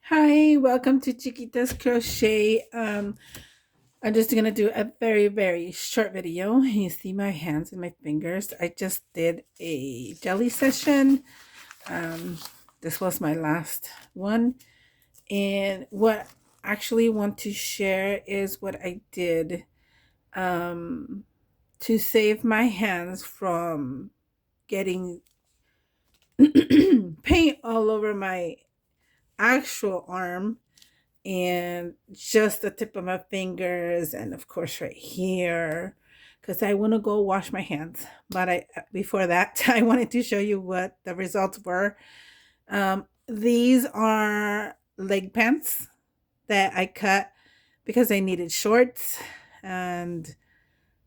Hi, welcome to Chiquita's Crochet. I'm just gonna do a very short video. You see my hands and my fingers. I just did a jelly session. Um, this was my last one, and what I actually want to share is what I did um, to save my hands from getting paint all over my actual arm and just the tip of my fingers, and of course right here, because I want to go wash my hands. But I before that I wanted to show you what the results were. These are leg pants that I cut because I needed shorts, and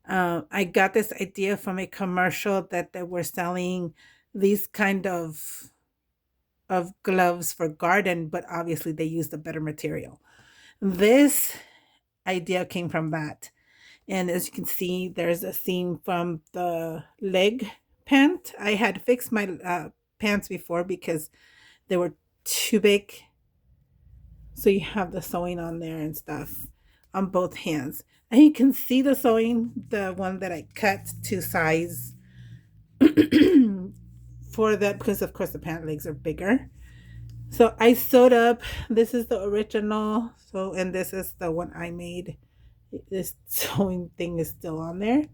I got this idea from a commercial that they were selling these kind of gloves for garden, but obviously they used a better material. This idea came from that. And as you can see, there's a seam from the leg pant. I had fixed my pants before because they were too big. So you have the sewing on there and stuff on both hands. And you can see the sewing, the one that I cut to size for that, because of course the pant legs are bigger. So I sewed up. This is the original. So, and this is the one I made. This sewing thing is still on there.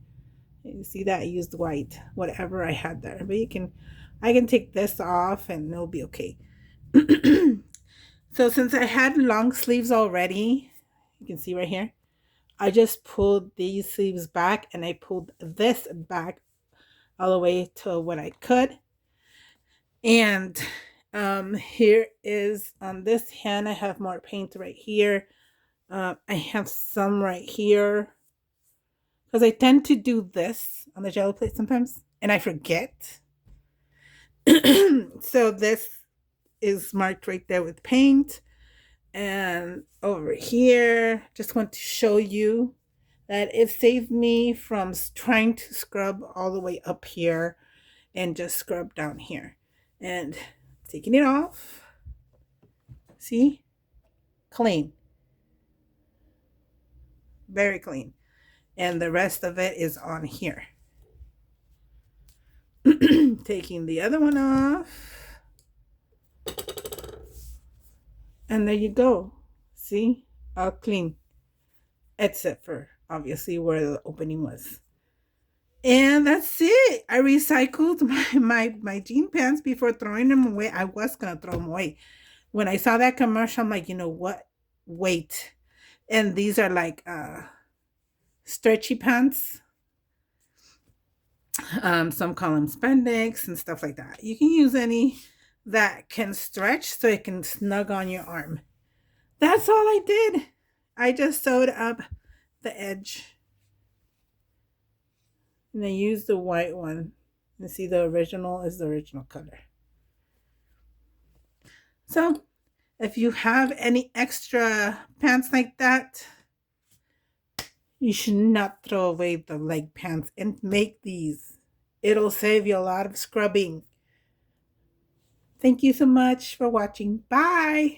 You see that I used white, whatever I had there. But I can take this off and it'll be okay. So since I had long sleeves already, you can see right here, I just pulled these sleeves back and I pulled this back all the way to what I could. And here is on this hand, I have more paint right here. I have some right here because I tend to do this on the jelly plate sometimes and I forget. So this is marked right there with paint. And over here, just want to show you that it saved me from trying to scrub all the way up here and just scrub down here. And taking it off, see, clean, very clean. And the rest of it is on here. Taking the other one off. And there you go. See? All clean. Except for obviously where the opening was. And that's it. I recycled my jean pants before throwing them away. I was gonna throw them away. When I saw that commercial, I'm like, you know what? Wait. And these are like stretchy pants. Some call them spandex and stuff like that. You can use any that can stretch so it can snug on your arm. That's all I did. I just sewed up the edge and I used the white one. And see, the original is the original color. So if you have any extra pants like that, you should not throw away the leg pants and make these. It'll save you a lot of scrubbing. Thank you so much for watching. Bye.